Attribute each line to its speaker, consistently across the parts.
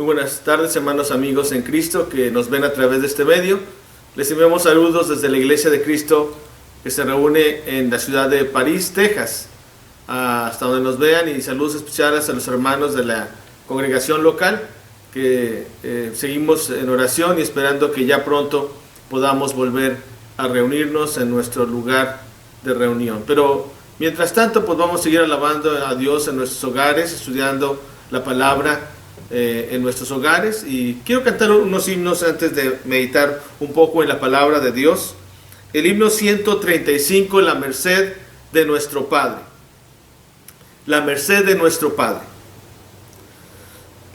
Speaker 1: Muy buenas tardes, hermanos amigos en Cristo que nos ven a través de este medio. Les enviamos saludos desde la Iglesia de Cristo que se reúne en la ciudad de París, Texas, hasta donde nos vean, y saludos especiales a los hermanos de la congregación local que seguimos en oración y esperando que ya pronto podamos volver a reunirnos en nuestro lugar de reunión. Pero mientras tanto, pues vamos a seguir alabando a Dios en nuestros hogares, estudiando la palabra en nuestros hogares, y quiero cantar unos himnos antes de meditar un poco en la palabra de Dios. El himno 135, La merced de nuestro Padre. La merced de nuestro Padre.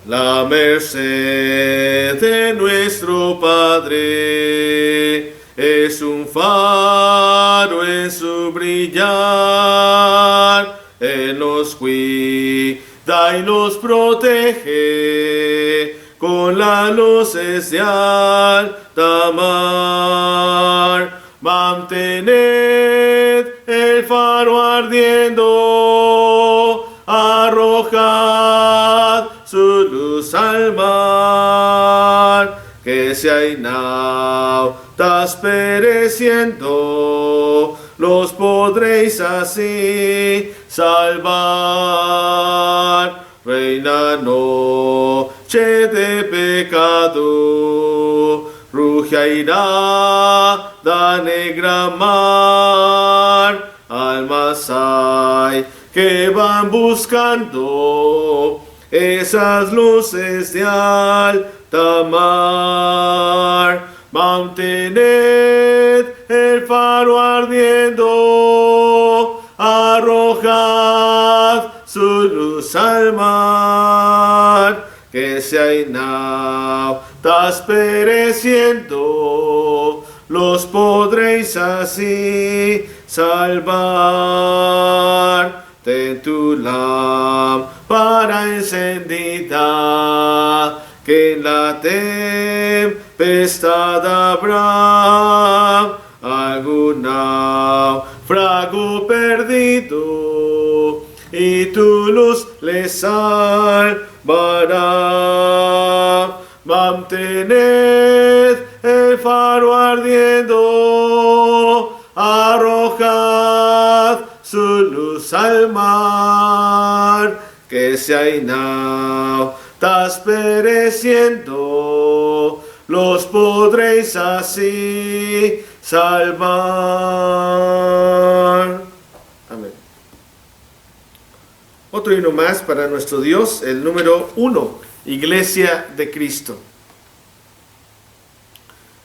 Speaker 1: La merced de nuestro Padre es un faro en su brillar. Él nos cuida y nos protege con las luces de alta mar. Mantened el faro ardiendo, arrojad su luz al mar, que si hay nautas pereciendo, los podréis así salvar. Reina noche de pecado, ruge airada negra mar, almas hay que van buscando esas luces de alta mar. Mantened el faro ardiendo, arrojad su luz al mar, que si hay nautas pereciendo, los podréis así salvar. Ten tu lámpara encendida, que en la tempestad habrá algún náufrago perdido, y tu luz le salvará. Mantened el faro ardiendo, arrojad su luz al mar, que si hay nautas pereciendo, los podréis así salvar. Amén. Otro himno más para nuestro Dios, el número 1, Iglesia de Cristo.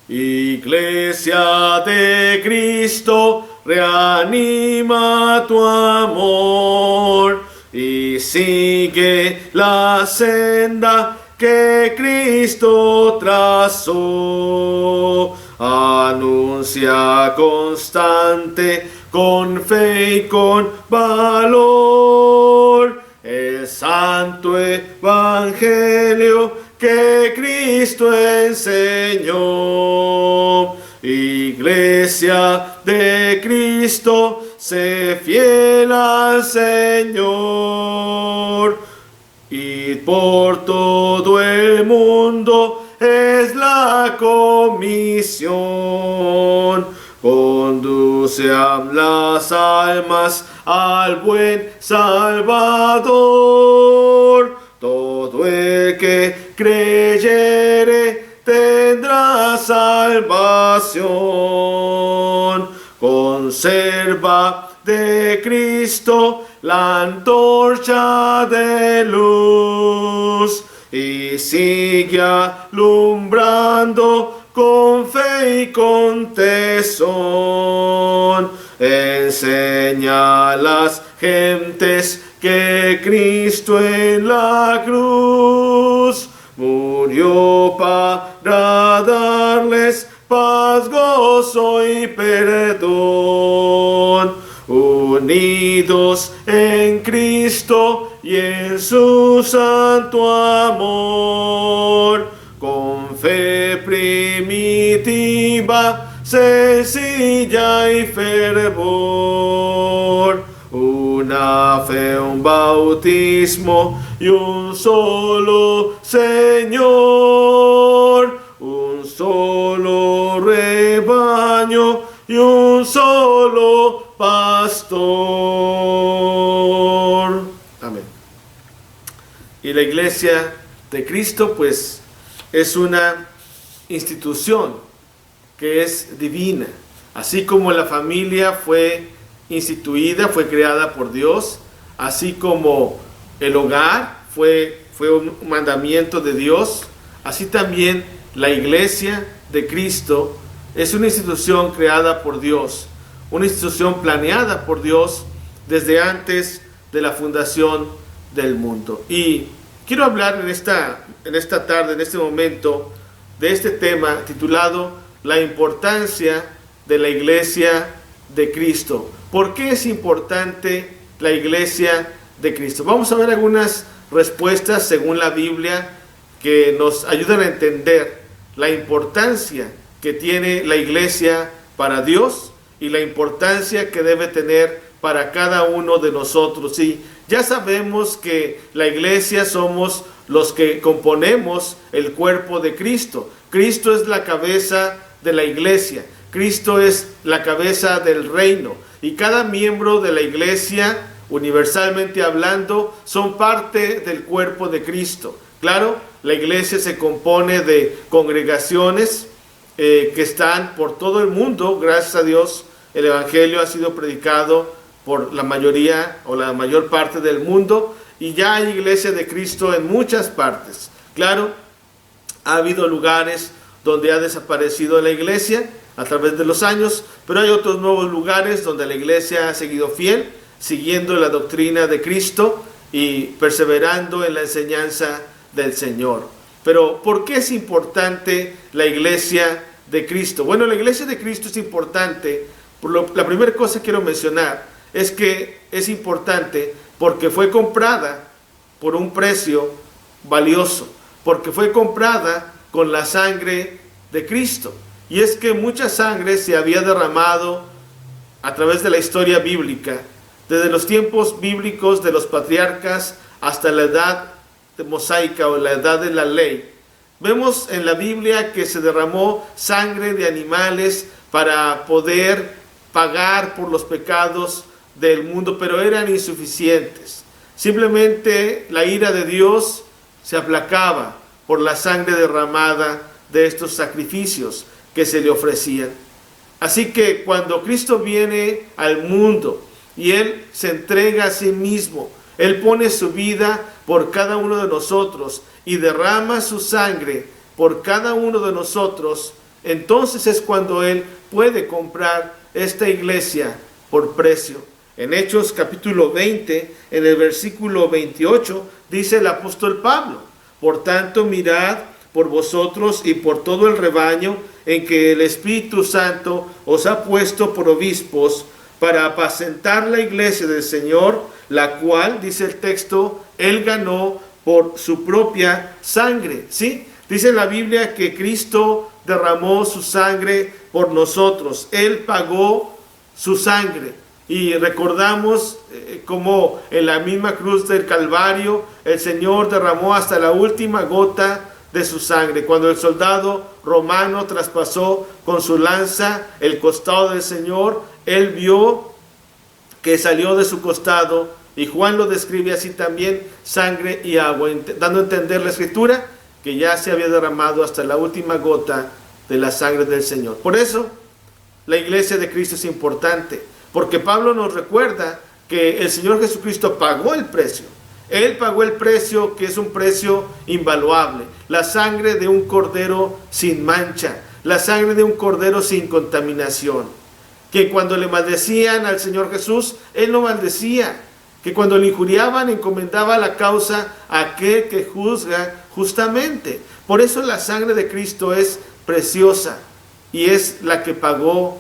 Speaker 1: Iglesia de Cristo, reanima tu amor y sigue la senda que Cristo trazó. Anuncia constante, con fe y con valor, el santo evangelio que Cristo enseñó. Iglesia de Cristo, sé fiel al Señor, y por todo el mundo es la comisión. Conduce a las almas al buen Salvador. Todo el que creyere tendrá salvación. Conserva de Cristo la antorcha de luz y sigue alumbrando con fe y con tesón. Enseña a las gentes que Cristo en la cruz murió para darles paz, gozo y perdón. Unidos en Cristo y en su santo amor, con fe primitiva, sencilla y fervor, una fe, un bautismo y un solo Señor, un solo rebaño y un solo pastor. Amén. Y la iglesia de Cristo, pues, es una institución que es divina. Así como la familia fue instituida, fue creada por Dios, así como el hogar fue un mandamiento de Dios, así también la iglesia de Cristo es una institución creada por Dios, una institución planeada por Dios desde antes de la fundación del mundo. Y quiero hablar en esta tarde, en este momento, de este tema titulado La importancia de la iglesia de Cristo. ¿Por qué es importante la iglesia de Cristo? Vamos a ver algunas respuestas según la Biblia que nos ayudan a entender la importancia que tiene la iglesia para Dios y la importancia que debe tener para cada uno de nosotros. Y ya sabemos que la iglesia somos los que componemos el cuerpo de Cristo. Cristo es la cabeza de la iglesia. Cristo es la cabeza del reino. Y cada miembro de la iglesia, universalmente hablando, son parte del cuerpo de Cristo. Claro, la iglesia se compone de congregaciones que están por todo el mundo. Gracias a Dios, el evangelio ha sido predicado por la mayoría o la mayor parte del mundo, y ya hay iglesia de Cristo en muchas partes. Claro, ha habido lugares donde ha desaparecido la iglesia a través de los años, pero hay otros nuevos lugares donde la iglesia ha seguido fiel, siguiendo la doctrina de Cristo y perseverando en la enseñanza del Señor. Pero ¿por qué es importante la iglesia de Cristo? Bueno, la iglesia de Cristo es importante. La primera cosa que quiero mencionar es que es importante porque fue comprada por un precio valioso, porque fue comprada con la sangre de Cristo. Y es que mucha sangre se había derramado a través de la historia bíblica, desde los tiempos bíblicos de los patriarcas hasta la edad mosaica o la edad de la ley. Vemos en la Biblia que se derramó sangre de animales para poder pagar por los pecados del mundo, pero eran insuficientes. Simplemente la ira de Dios se aplacaba por la sangre derramada de estos sacrificios que se le ofrecían. Así que cuando Cristo viene al mundo y Él se entrega a sí mismo, Él pone su vida por cada uno de nosotros y derrama su sangre por cada uno de nosotros, entonces es cuando Él puede comprar esta iglesia por precio. En Hechos capítulo 20, en el versículo 28, dice el apóstol Pablo: por tanto, mirad por vosotros y por todo el rebaño en que el Espíritu Santo os ha puesto por obispos para apacentar la iglesia del Señor, la cual, dice el texto, Él ganó por su propia sangre. ¿Sí? Dice la Biblia que Cristo derramó su sangre por nosotros. Él pagó su sangre. Y recordamos como en la misma cruz del Calvario, el Señor derramó hasta la última gota de su sangre. Cuando el soldado romano traspasó con su lanza el costado del Señor, Él vio que salió de su costado, y Juan lo describe así también, sangre y agua, dando a entender la Escritura que ya se había derramado hasta la última gota de la sangre del Señor. Por eso, la iglesia de Cristo es importante, porque Pablo nos recuerda que el Señor Jesucristo pagó el precio. Él pagó el precio, que es un precio invaluable. La sangre de un cordero sin mancha, la sangre de un cordero sin contaminación. Que cuando le maldecían al Señor Jesús, Él no maldecía. Que cuando le injuriaban, encomendaba la causa a aquel que juzga justamente. Por eso la sangre de Cristo es preciosa y es la que pagó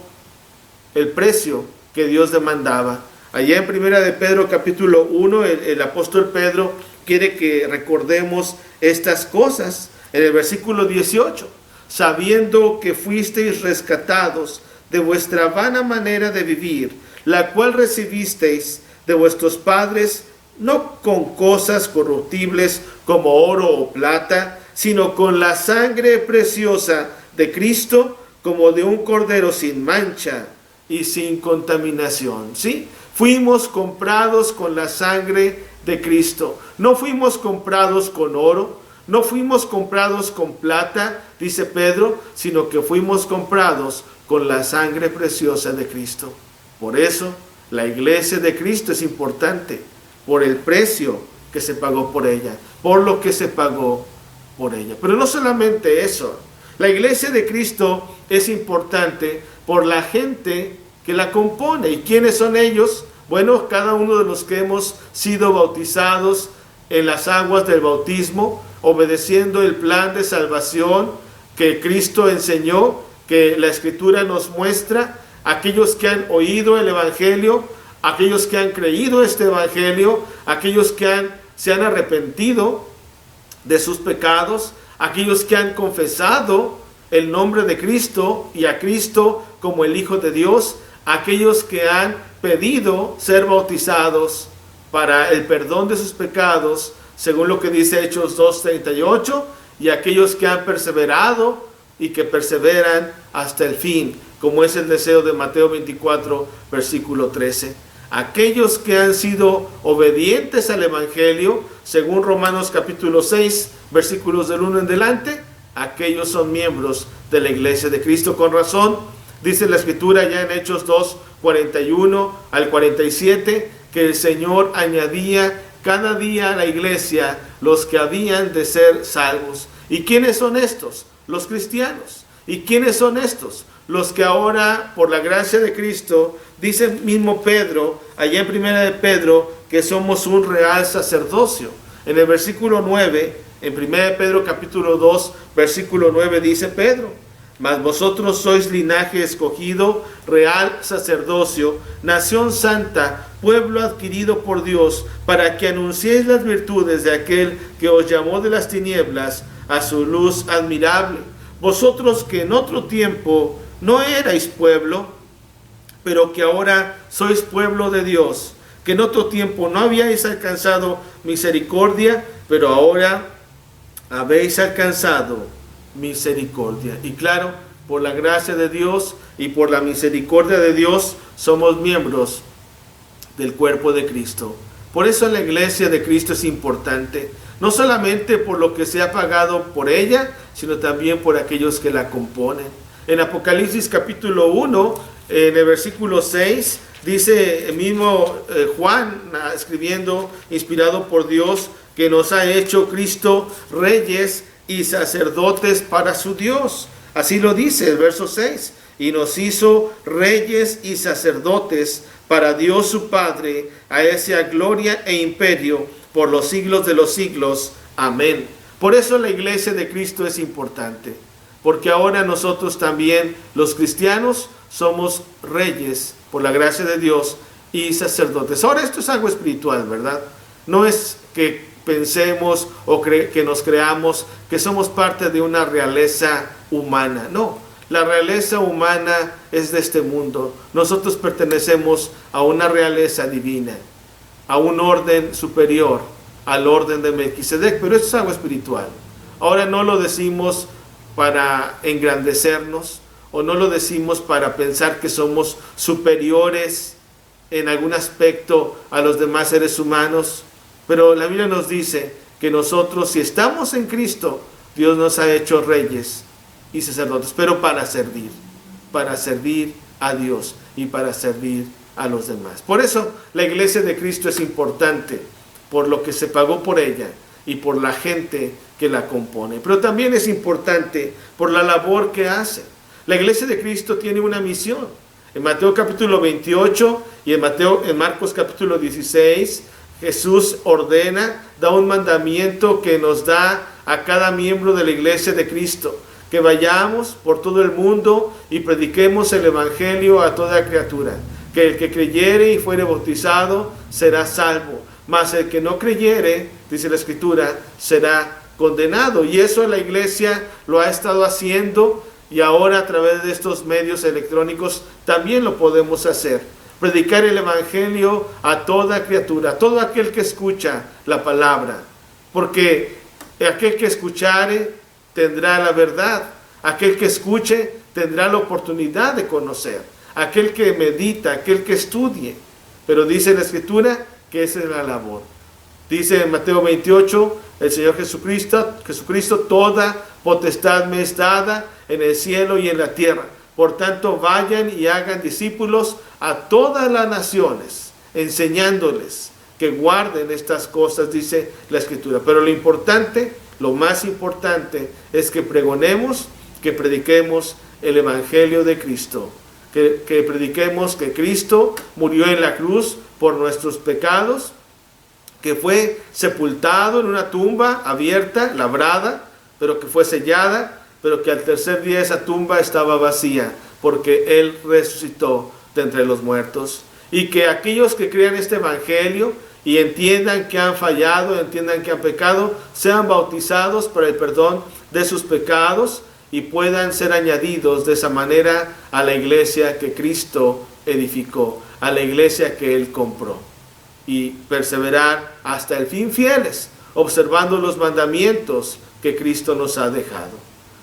Speaker 1: el precio que Dios demandaba. Allá en Primera de Pedro capítulo 1, el apóstol Pedro quiere que recordemos estas cosas. En el versículo 18, sabiendo que fuisteis rescatados de vuestra vana manera de vivir, la cual recibisteis de vuestros padres, no con cosas corruptibles como oro o plata, sino con la sangre preciosa de Cristo, como de un cordero sin mancha y sin contaminación. ¿Sí? Fuimos comprados con la sangre de Cristo. No fuimos comprados con oro, no fuimos comprados con plata, dice Pedro, sino que fuimos comprados con la sangre preciosa de Cristo. Por eso, la iglesia de Cristo es importante, por el precio que se pagó por ella, por lo que se pagó por ella. Pero no solamente eso, la iglesia de Cristo es importante por la gente que la compone. ¿Y quiénes son ellos? Bueno, cada uno de los que hemos sido bautizados en las aguas del bautismo, obedeciendo el plan de salvación que Cristo enseñó, que la Escritura nos muestra, aquellos que han oído el Evangelio, aquellos que han creído este Evangelio, aquellos que se han arrepentido de sus pecados, aquellos que han confesado el nombre de Cristo y a Cristo como el Hijo de Dios, aquellos que han pedido ser bautizados para el perdón de sus pecados, según lo que dice Hechos 2:38, y aquellos que han perseverado y que perseveran hasta el fin, como es el deseo de Mateo 24, versículo 13. Aquellos que han sido obedientes al Evangelio, según Romanos capítulo 6, versículos del 1 en adelante, aquellos son miembros de la iglesia de Cristo. Con razón, dice la Escritura ya en Hechos 2, 41 al 47, que el Señor añadía cada día a la iglesia los que habían de ser salvos. ¿Y quiénes son estos? Los cristianos. ¿Y quiénes son estos? Los que ahora, por la gracia de Cristo, dice mismo Pedro, allá en primera de Pedro, que somos un real sacerdocio. En el versículo 9, en primera de Pedro capítulo 2, versículo 9, dice Pedro: mas vosotros sois linaje escogido, real sacerdocio, nación santa, pueblo adquirido por Dios, para que anunciéis las virtudes de aquel que os llamó de las tinieblas a su luz admirable. Vosotros que en otro tiempo no erais pueblo, pero que ahora sois pueblo de Dios, que en otro tiempo no habíais alcanzado misericordia, pero ahora habéis alcanzado misericordia. Y claro, por la gracia de Dios y por la misericordia de Dios, somos miembros del cuerpo de Cristo. Por eso la iglesia de Cristo es importante, no solamente por lo que se ha pagado por ella, sino también por aquellos que la componen. En Apocalipsis capítulo 1, en el versículo 6, dice el mismo Juan, escribiendo, inspirado por Dios, que nos ha hecho Cristo reyes y sacerdotes para su Dios. Así lo dice el verso 6. Y nos hizo reyes y sacerdotes para Dios su Padre. A Él sea gloria e imperio por los siglos de los siglos. Amén. Por eso la iglesia de Cristo es importante. Porque ahora nosotros también, los cristianos, somos reyes por la gracia de Dios y sacerdotes. Ahora esto es algo espiritual, ¿verdad? No es que pensemos o que nos creamos que somos parte de una realeza humana. No, la realeza humana es de este mundo. Nosotros pertenecemos a una realeza divina, a un orden superior, al orden de Melquisedec, pero esto es algo espiritual. Ahora no lo decimos para engrandecernos, o no lo decimos para pensar que somos superiores en algún aspecto a los demás seres humanos. Pero la Biblia nos dice que nosotros, si estamos en Cristo, Dios nos ha hecho reyes y sacerdotes, pero para servir a Dios y para servir a los demás. Por eso la iglesia de Cristo es importante, por lo que se pagó por ella y por la gente que la compone. Pero también es importante por la labor que hace. La iglesia de Cristo tiene una misión. En Mateo capítulo 28 y en Marcos capítulo 16, Jesús ordena, da un mandamiento que nos da a cada miembro de la iglesia de Cristo, que vayamos por todo el mundo y prediquemos el evangelio a toda criatura, que el que creyere y fuere bautizado será salvo, mas el que no creyere, dice la Escritura, será condenado. Y eso la iglesia lo ha estado haciendo, y ahora a través de estos medios electrónicos también lo podemos hacer. predicar el evangelio a toda criatura, a todo aquel que escucha la palabra, porque aquel que escuchare tendrá la verdad, aquel que escuche tendrá la oportunidad de conocer, aquel que medita, aquel que estudie. Pero dice la Escritura que esa es la labor. Dice en Mateo 28, el Señor Jesucristo, toda potestad me es dada en el cielo y en la tierra. Por tanto, vayan y hagan discípulos a todas las naciones, enseñándoles que guarden estas cosas, dice la Escritura. Pero lo importante, lo más importante, es que pregonemos, que prediquemos el Evangelio de Cristo. Que prediquemos que Cristo murió en la cruz por nuestros pecados, que fue sepultado en una tumba abierta, labrada, pero que fue sellada, pero que al tercer día esa tumba estaba vacía, porque Él resucitó de entre los muertos. Y que aquellos que crean este evangelio y entiendan que han fallado, entiendan que han pecado, sean bautizados para el perdón de sus pecados y puedan ser añadidos de esa manera a la iglesia que Cristo edificó, a la iglesia que Él compró. Y perseverar hasta el fin fieles, observando los mandamientos que Cristo nos ha dejado.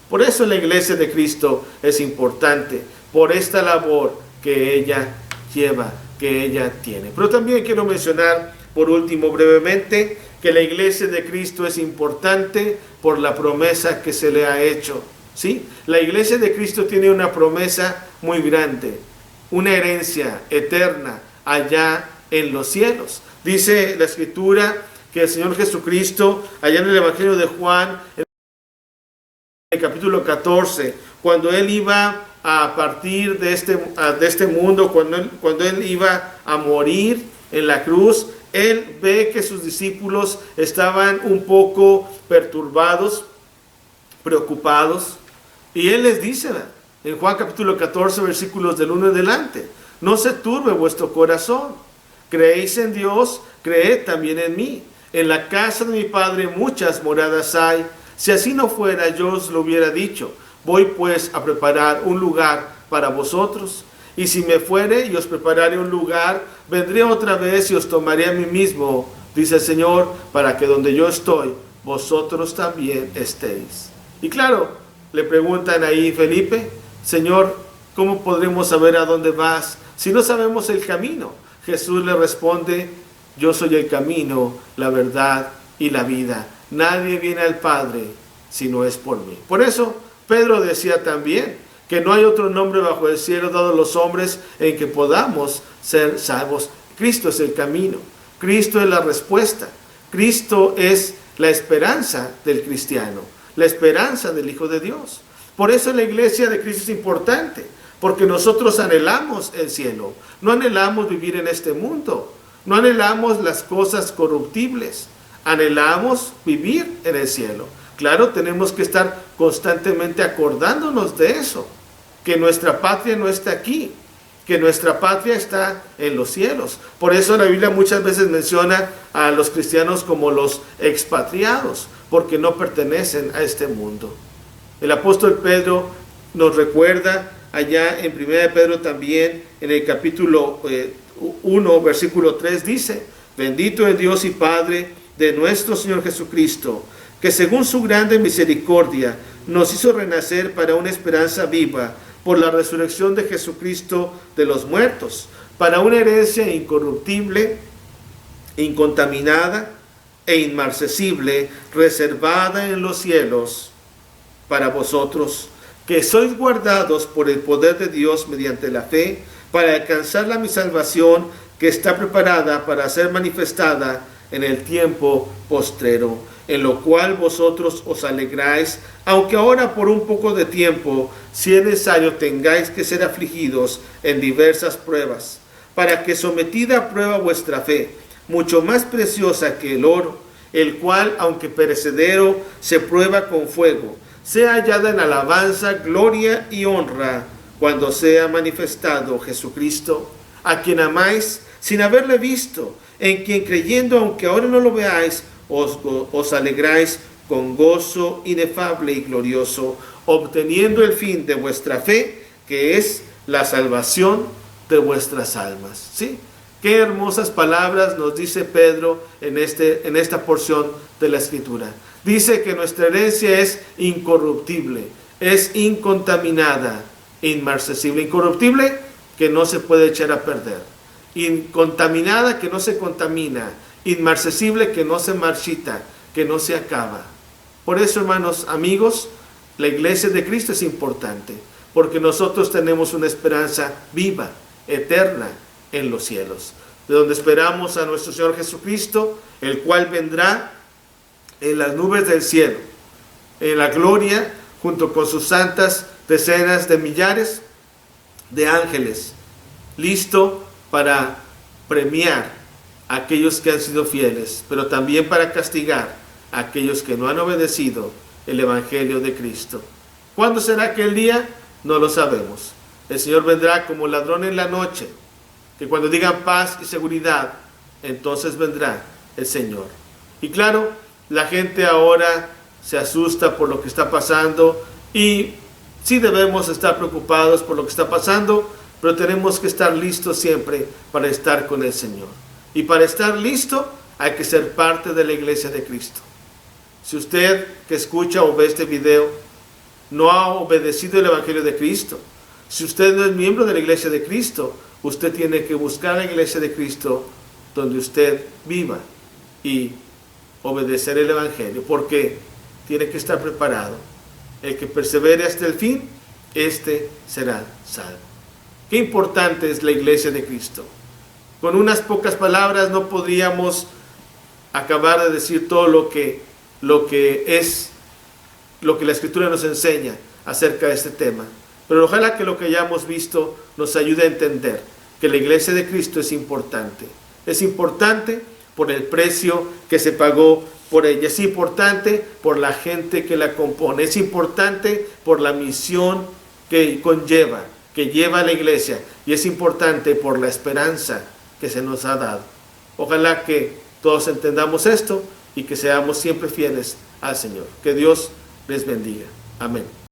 Speaker 1: Por eso la iglesia de Cristo es importante, por esta labor que ella lleva, que ella tiene. Pero también quiero mencionar, por último, brevemente, que la iglesia de Cristo es importante por la promesa que se le ha hecho. ¿Sí? La iglesia de Cristo tiene una promesa muy grande, una herencia eterna allá en los cielos. Dice la Escritura que el Señor Jesucristo, allá en el Evangelio de Juan, en el capítulo 14, cuando Él iba a partir de este mundo, cuando él iba a morir en la cruz, Él ve que sus discípulos estaban un poco perturbados, preocupados, y Él les dice en Juan capítulo 14, versículos del 1 en adelante: no se turbe vuestro corazón, creéis en Dios, creed también en mí. En la casa de mi Padre muchas moradas hay. Si así no fuera, yo os lo hubiera dicho. Voy pues a preparar un lugar para vosotros. Y si me fuere y os prepararé un lugar, vendré otra vez y os tomaré a mí mismo, dice el Señor, para que donde yo estoy, vosotros también estéis. Y claro, le preguntan ahí Felipe: Señor, ¿cómo podremos saber a dónde vas si no sabemos el camino? Jesús le responde: yo soy el camino, la verdad y la vida. Nadie viene al Padre si no es por mí. Por eso Pedro decía también que no hay otro nombre bajo el cielo dado a los hombres en que podamos ser salvos. Cristo es el camino, Cristo es la respuesta, Cristo es la esperanza del cristiano, la esperanza del Hijo de Dios. Por eso la iglesia de Cristo es importante, porque nosotros anhelamos el cielo, no anhelamos vivir en este mundo, no anhelamos las cosas corruptibles, anhelamos vivir en el cielo. Claro, tenemos que estar constantemente acordándonos de eso, que nuestra patria no está aquí, que nuestra patria está en los cielos. Por eso la Biblia muchas veces menciona a los cristianos como los expatriados, porque no pertenecen a este mundo. El apóstol Pedro nos recuerda allá en 1 Pedro también, en el capítulo 1, versículo 3, dice: bendito es Dios y Padre de nuestro Señor Jesucristo, que según su grande misericordia nos hizo renacer para una esperanza viva por la resurrección de Jesucristo de los muertos, para una herencia incorruptible, incontaminada e inmarcesible, reservada en los cielos para vosotros, que sois guardados por el poder de Dios mediante la fe, para alcanzar la mi salvación, que está preparada para ser manifestada en el tiempo postrero, en lo cual vosotros os alegráis, aunque ahora por un poco de tiempo, si es necesario, tengáis que ser afligidos en diversas pruebas, para que sometida a prueba vuestra fe, mucho más preciosa que el oro, el cual, aunque perecedero, se prueba con fuego, sea hallada en alabanza, gloria y honra, cuando sea manifestado Jesucristo, a quien amáis sin haberle visto, en quien creyendo, aunque ahora no lo veáis, os alegráis con gozo inefable y glorioso, obteniendo el fin de vuestra fe, que es la salvación de vuestras almas. ¿Sí? Qué hermosas palabras nos dice Pedro en esta porción de la Escritura. Dice que nuestra herencia es incorruptible, es incontaminada, inmarcesible. Incorruptible, que no se puede echar a perder. Incontaminada, que no se contamina. Inmarcesible, que no se marchita, que no se acaba. Por eso, hermanos, amigos, la iglesia de Cristo es importante, porque nosotros tenemos una esperanza viva, eterna, en los cielos, de donde esperamos a nuestro Señor Jesucristo, el cual vendrá en las nubes del cielo, en la gloria, junto con sus santas decenas de millares de ángeles, listo para premiar a aquellos que han sido fieles, pero también para castigar a aquellos que no han obedecido el Evangelio de Cristo. ¿Cuándo será aquel día? No lo sabemos. El Señor vendrá como ladrón en la noche, que cuando digan paz y seguridad, entonces vendrá el Señor. Y claro, la gente ahora se asusta por lo que está pasando, y sí debemos estar preocupados por lo que está pasando, pero tenemos que estar listos siempre para estar con el Señor. Y para estar listo hay que ser parte de la iglesia de Cristo. Si usted que escucha o ve este video no ha obedecido el Evangelio de Cristo, si usted no es miembro de la iglesia de Cristo, usted tiene que buscar la iglesia de Cristo donde usted viva y obedecer el Evangelio, porque tiene que estar preparado. El que persevere hasta el fin, este será salvo. Qué importante es la iglesia de Cristo. Con unas pocas palabras no podríamos acabar de decir todo lo que la Escritura nos enseña acerca de este tema. Pero ojalá que lo que hayamos visto nos ayude a entender que la iglesia de Cristo es importante. Es importante por el precio que se pagó por ella. Es importante por la gente que la compone. Es importante por la misión que conlleva, que lleva a la iglesia. Y es importante por la esperanza que se nos ha dado. Ojalá que todos entendamos esto y que seamos siempre fieles al Señor. Que Dios les bendiga. Amén.